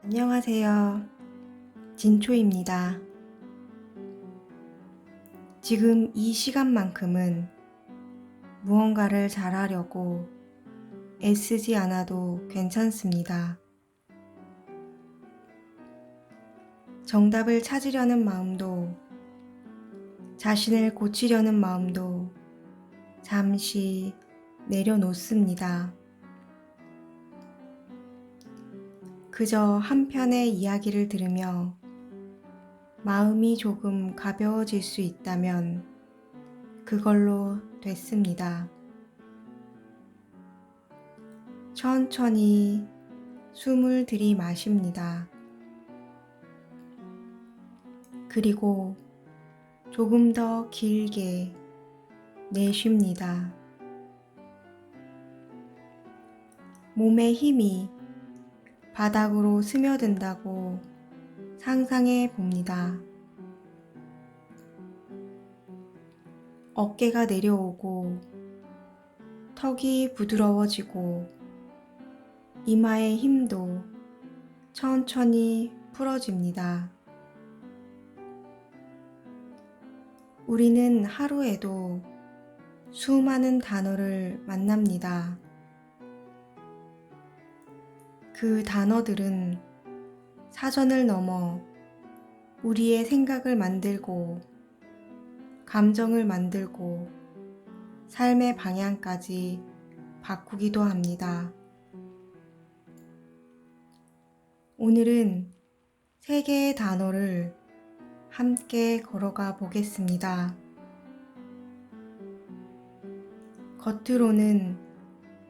안녕하세요. 진초입니다. 지금 이 시간만큼은 무언가를 잘하려고 애쓰지 않아도 괜찮습니다. 정답을 찾으려는 마음도, 자신을 고치려는 마음도 잠시 내려놓습니다. 그저 한 편의 이야기를 들으며 마음이 조금 가벼워질 수 있다면 그걸로 됐습니다. 천천히 숨을 들이마십니다. 그리고 조금 더 길게 내쉽니다. 몸의 힘이 바닥으로 스며든다고 상상해 봅니다. 어깨가 내려오고 턱이 부드러워지고 이마의 힘도 천천히 풀어집니다. 우리는 하루에도 수많은 단어를 만납니다. 그 단어들은 사전을 넘어 우리의 생각을 만들고 감정을 만들고 삶의 방향까지 바꾸기도 합니다. 오늘은 3개의 단어를 함께 걸어가 보겠습니다. 겉으로는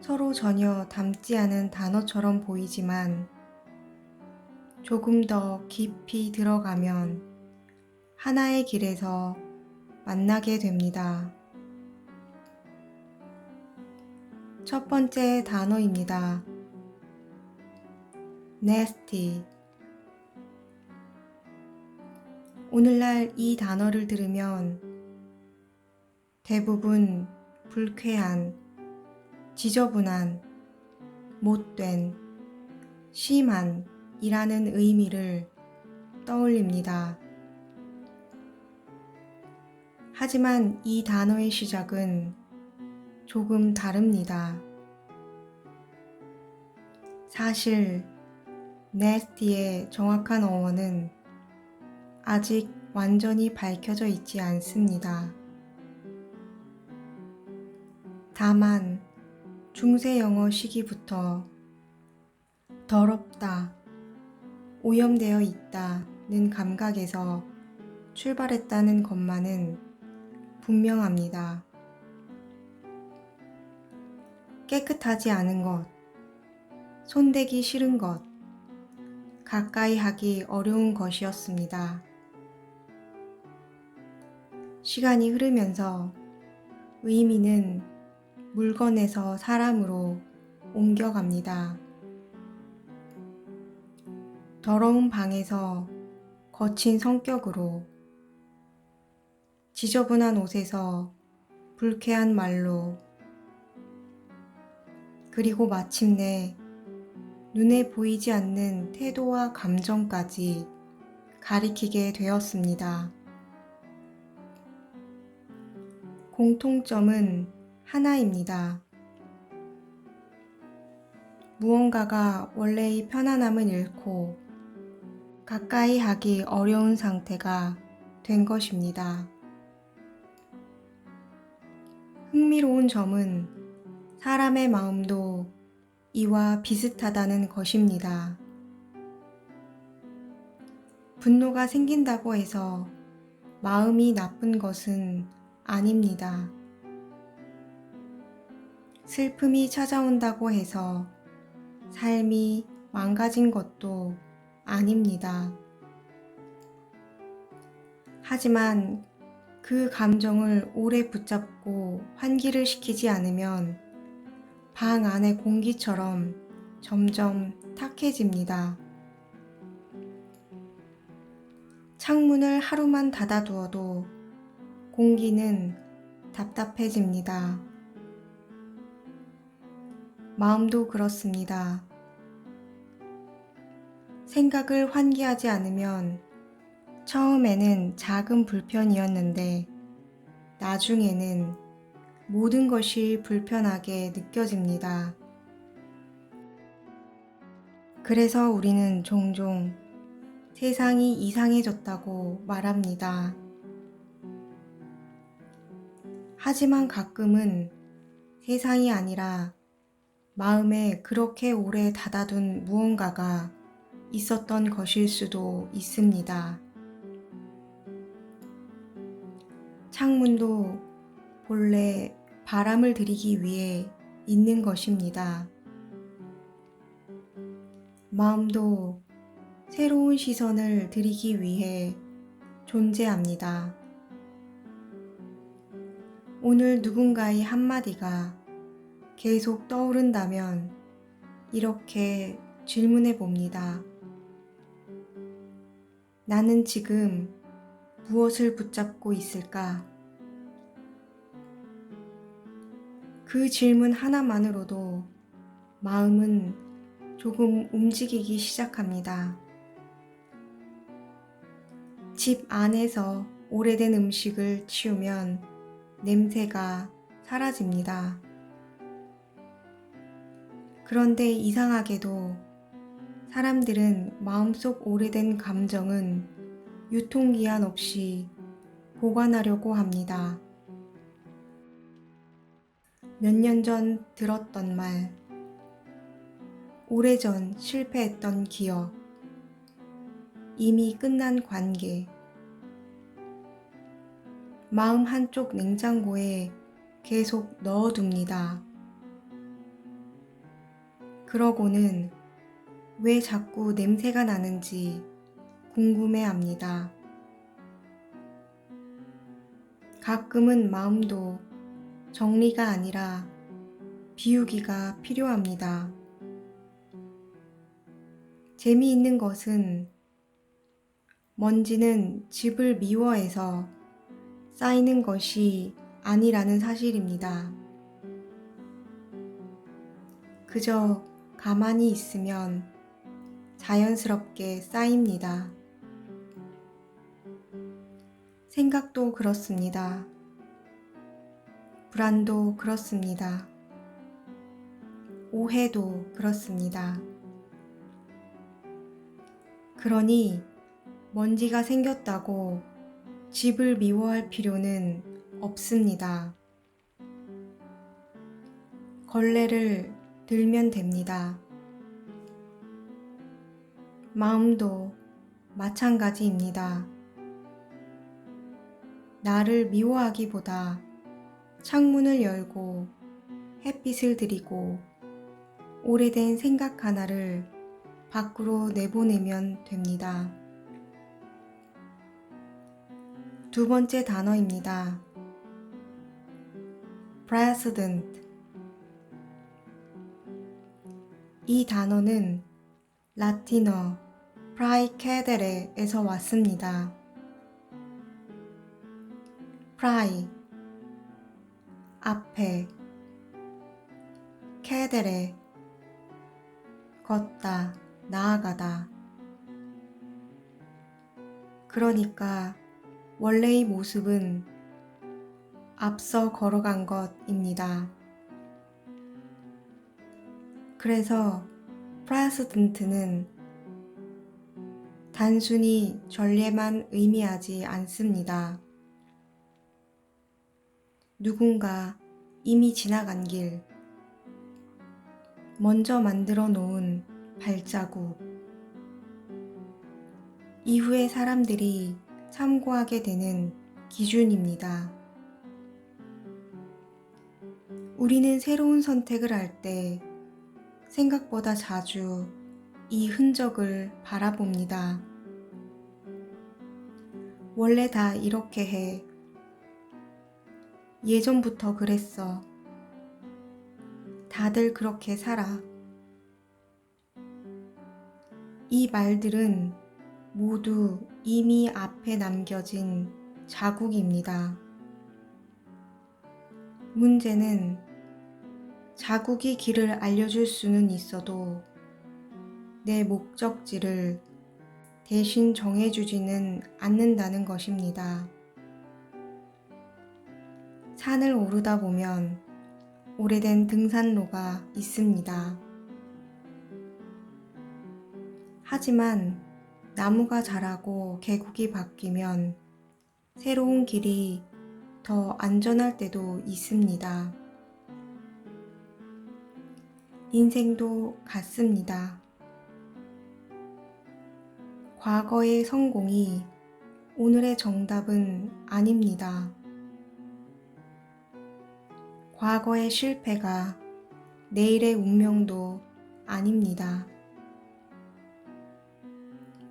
서로 전혀 닮지 않은 단어처럼 보이지만 조금 더 깊이 들어가면 하나의 길에서 만나게 됩니다. 첫 번째 단어입니다. nasty. 오늘날 이 단어를 들으면 대부분 불쾌한, 지저분한, 못된, 심한 이라는 의미를 떠올립니다. 하지만 이 단어의 시작은 조금 다릅니다. 사실 nasty의 정확한 어원은 아직 완전히 밝혀져 있지 않습니다. 다만 중세 영어 시기부터 더럽다, 오염되어 있다는 감각에서 출발했다는 것만은 분명합니다. 깨끗하지 않은 것, 손대기 싫은 것, 가까이 하기 어려운 것이었습니다. 시간이 흐르면서 의미는 물건에서 사람으로 옮겨갑니다. 더러운 방에서 거친 성격으로, 지저분한 옷에서 불쾌한 말로, 그리고 마침내 눈에 보이지 않는 태도와 감정까지 가리키게 되었습니다. 공통점은 하나입니다. 무언가가 원래의 편안함을 잃고 가까이 하기 어려운 상태가 된 것입니다. 흥미로운 점은 사람의 마음도 이와 비슷하다는 것입니다. 분노가 생긴다고 해서 마음이 나쁜 것은 아닙니다. 슬픔이 찾아온다고 해서 삶이 망가진 것도 아닙니다. 하지만 그 감정을 오래 붙잡고 환기를 시키지 않으면 방 안의 공기처럼 점점 탁해집니다. 창문을 하루만 닫아두어도 공기는 답답해집니다. 마음도 그렇습니다. 생각을 환기하지 않으면 처음에는 작은 불편이었는데 나중에는 모든 것이 불편하게 느껴집니다. 그래서 우리는 종종 세상이 이상해졌다고 말합니다. 하지만 가끔은 세상이 아니라 마음에 그렇게 오래 닫아둔 무언가가 있었던 것일 수도 있습니다. 창문도 본래 바람을 들이기 위해 있는 것입니다. 마음도 새로운 시선을 들이기 위해 존재합니다. 오늘 누군가의 한마디가 계속 떠오른다면 이렇게 질문해 봅니다. 나는 지금 무엇을 붙잡고 있을까? 그 질문 하나만으로도 마음은 조금 움직이기 시작합니다. 집 안에서 오래된 음식을 치우면 냄새가 사라집니다. 그런데 이상하게도 사람들은 마음속 오래된 감정은 유통기한 없이 보관하려고 합니다. 몇 년 전 들었던 말, 오래전 실패했던 기억, 이미 끝난 관계, 마음 한쪽 냉장고에 계속 넣어둡니다. 그러고는 왜 자꾸 냄새가 나는지 궁금해합니다. 가끔은 마음도 정리가 아니라 비우기가 필요합니다. 재미있는 것은 먼지는 집을 미워해서 쌓이는 것이 아니라는 사실입니다. 그저 가만히 있으면 자연스럽게 쌓입니다. 생각도 그렇습니다. 불안도 그렇습니다. 오해도 그렇습니다. 그러니 먼지가 생겼다고 집을 미워할 필요는 없습니다. 걸레를 들면 됩니다. 마음도 마찬가지입니다. 나를 미워하기보다 창문을 열고 햇빛을 들이고 오래된 생각 하나를 밖으로 내보내면 됩니다. 두 번째 단어입니다. President. 이 단어는 라틴어 praecedere에서 왔습니다. prae, 앞에, cedere, 걷다, 나아가다. 그러니까 원래의 모습은 앞서 걸어간 것입니다. 그래서 프레시던트는 단순히 전례만 의미하지 않습니다. 누군가 이미 지나간 길, 먼저 만들어 놓은 발자국, 이후에 사람들이 참고하게 되는 기준입니다. 우리는 새로운 선택을 할 때 생각보다 자주 이 흔적을 바라봅니다. 원래 다 이렇게 해. 예전부터 그랬어. 다들 그렇게 살아. 이 말들은 모두 이미 앞에 남겨진 자국입니다. 문제는 자국이 길을 알려줄 수는 있어도 내 목적지를 대신 정해주지는 않는다는 것입니다. 산을 오르다 보면 오래된 등산로가 있습니다. 하지만 나무가 자라고 계곡이 바뀌면 새로운 길이 더 안전할 때도 있습니다. 인생도 같습니다. 과거의 성공이 오늘의 정답은 아닙니다. 과거의 실패가 내일의 운명도 아닙니다.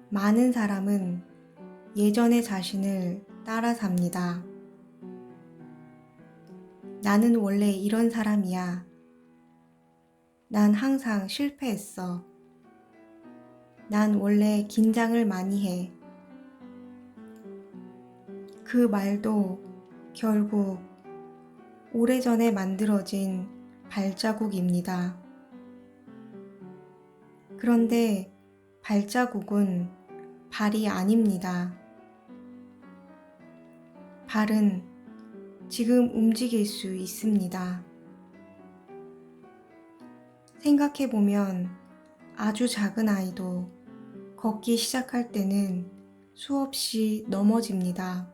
많은 사람은 예전의 자신을 따라 삽니다. 나는 원래 이런 사람이야. 난 항상 실패했어. 난 원래 긴장을 많이 해. 그 말도 결국 오래전에 만들어진 발자국입니다. 그런데 발자국은 발이 아닙니다. 발은 지금 움직일 수 있습니다. 생각해보면 아주 작은 아이도 걷기 시작할 때는 수없이 넘어집니다.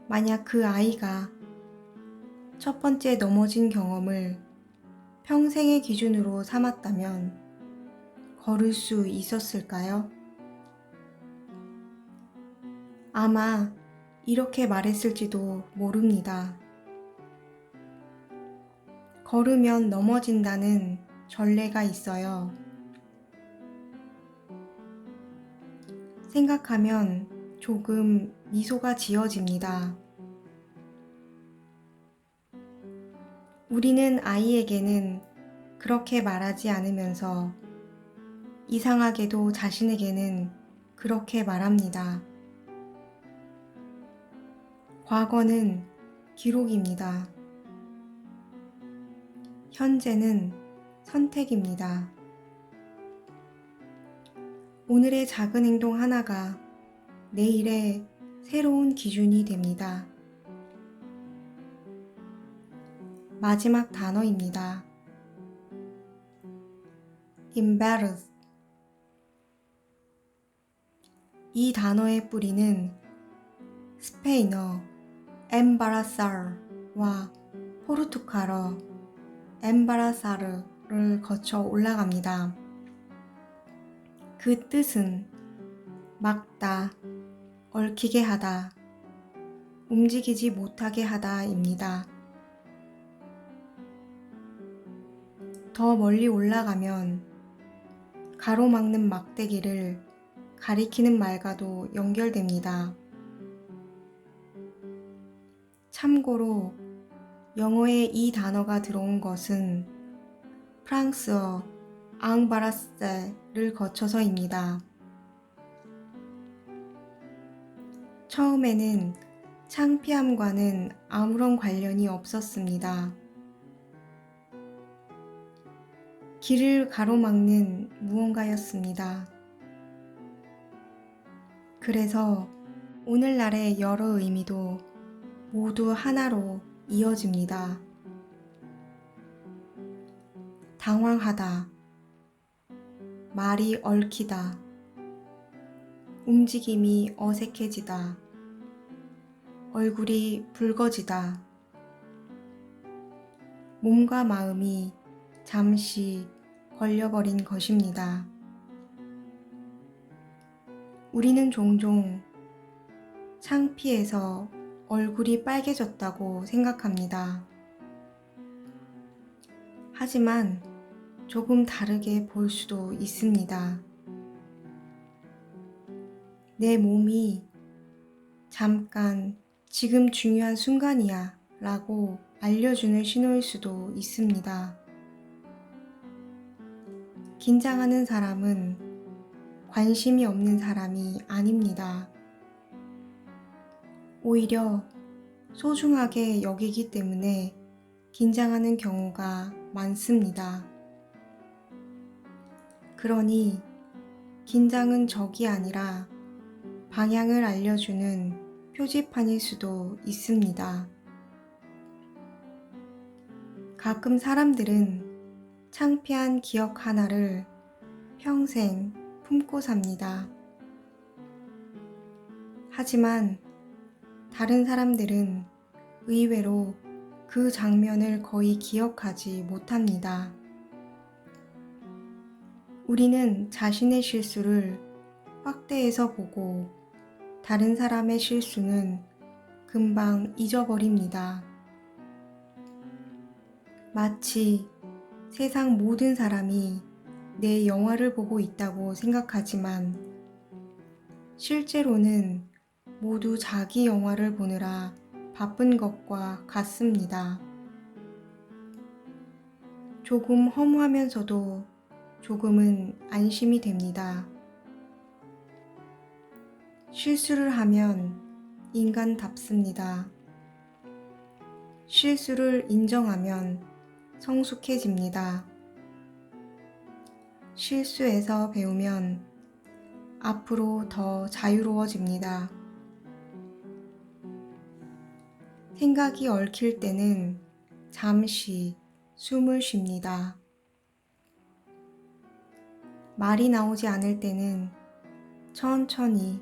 만약 그 아이가 첫 번째 넘어진 경험을 평생의 기준으로 삼았다면 걸을 수 있었을까요? 아마 이렇게 말했을지도 모릅니다. 걸으면 넘어진다는 전례가 있어요. 생각하면 조금 미소가 지어집니다. 우리는 아이에게는 그렇게 말하지 않으면서 이상하게도 자신에게는 그렇게 말합니다. 과거는 기록입니다. 현재는 선택입니다. 오늘의 작은 행동 하나가 내일의 새로운 기준이 됩니다. 마지막 단어입니다. embarrass. 이 단어의 뿌리는 스페인어 embarazar와 포르투갈어 embarazar를 거쳐 올라갑니다. 그 뜻은 막다, 얽히게 하다, 움직이지 못하게 하다입니다. 더 멀리 올라가면 가로막는 막대기를 가리키는 말과도 연결됩니다. 참고로 영어에 이 단어가 들어온 것은 프랑스어 앙바라세를 거쳐서입니다. 처음에는 창피함과는 아무런 관련이 없었습니다. 길을 가로막는 무언가였습니다. 그래서 오늘날의 여러 의미도 모두 하나로 이어집니다. 당황하다, 말이 얽히다, 움직임이 어색해지다, 얼굴이 붉어지다, 몸과 마음이 잠시 걸려버린 것입니다. 우리는 종종 창피해서 얼굴이 빨개졌다고 생각합니다. 하지만 조금 다르게 볼 수도 있습니다. 내 몸이 잠깐 지금 중요한 순간이야 라고 알려주는 신호일 수도 있습니다. 긴장하는 사람은 관심이 없는 사람이 아닙니다. 오히려 소중하게 여기기 때문에 긴장하는 경우가 많습니다. 그러니 긴장은 적이 아니라 방향을 알려주는 표지판일 수도 있습니다. 가끔 사람들은 창피한 기억 하나를 평생 품고 삽니다. 하지만 다른 사람들은 의외로 그 장면을 거의 기억하지 못합니다. 우리는 자신의 실수를 확대해서 보고 다른 사람의 실수는 금방 잊어버립니다. 마치 세상 모든 사람이 내 영화를 보고 있다고 생각하지만 실제로는 모두 자기 영화를 보느라 바쁜 것과 같습니다. 조금 허무하면서도 조금은 안심이 됩니다. 실수를 하면 인간답습니다. 실수를 인정하면 성숙해집니다. 실수에서 배우면 앞으로 더 자유로워집니다. 생각이 얽힐 때는 잠시 숨을 쉽니다. 말이 나오지 않을 때는 천천히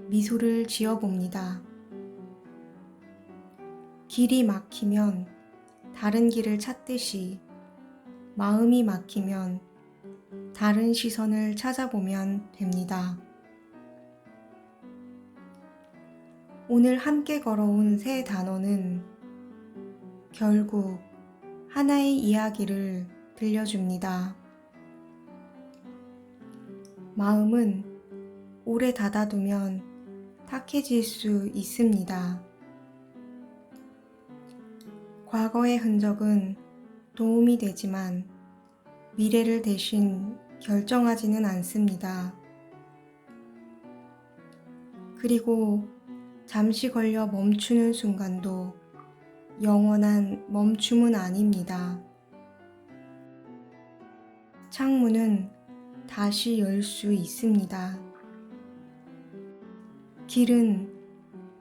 미소를 지어봅니다. 길이 막히면 다른 길을 찾듯이 마음이 막히면 다른 시선을 찾아보면 됩니다. 오늘 함께 걸어온 새 단어는 결국 하나의 이야기를 들려줍니다. 마음은 오래 닫아두면 탁해질 수 있습니다. 과거의 흔적은 도움이 되지만 미래를 대신 결정하지는 않습니다. 그리고 잠시 걸려 멈추는 순간도 영원한 멈춤은 아닙니다. 창문은 다시 열 수 있습니다. 길은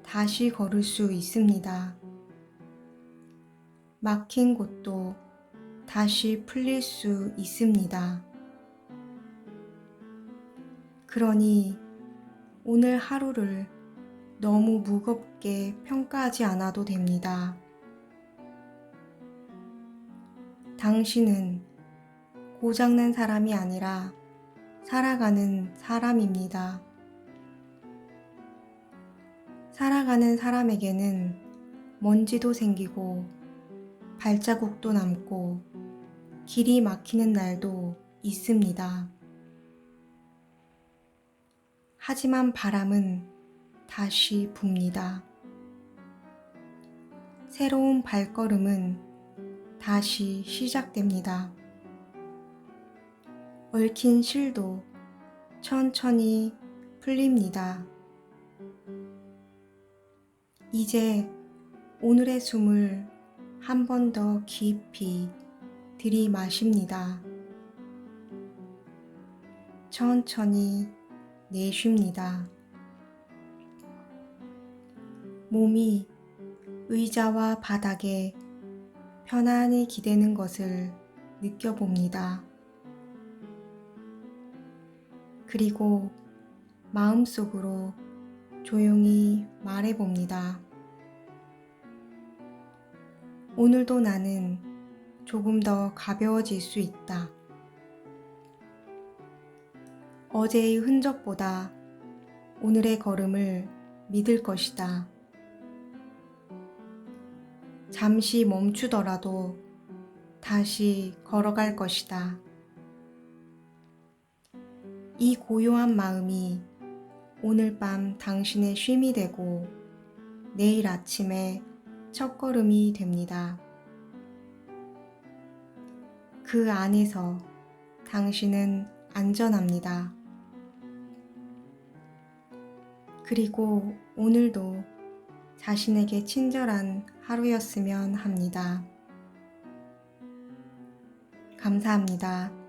다시 걸을 수 있습니다. 막힌 곳도 다시 풀릴 수 있습니다. 그러니 오늘 하루를 너무 무겁게 평가하지 않아도 됩니다. 당신은 고장난 사람이 아니라 살아가는 사람입니다. 살아가는 사람에게는 먼지도 생기고 발자국도 남고 길이 막히는 날도 있습니다. 하지만 바람은 다시 붑니다. 새로운 발걸음은 다시 시작됩니다. 얽힌 실도 천천히 풀립니다. 이제 오늘의 숨을 한 번 더 깊이 들이마십니다. 천천히 내쉽니다. 몸이 의자와 바닥에 편안히 기대는 것을 느껴봅니다. 그리고 마음속으로 조용히 말해봅니다. 오늘도 나는 조금 더 가벼워질 수 있다. 어제의 흔적보다 오늘의 걸음을 믿을 것이다. 잠시 멈추더라도 다시 걸어갈 것이다. 이 고요한 마음이 오늘 밤 당신의 쉼이 되고 내일 아침에 첫걸음이 됩니다. 그 안에서 당신은 안전합니다. 그리고 오늘도 자신에게 친절한 하루였으면 합니다. 감사합니다.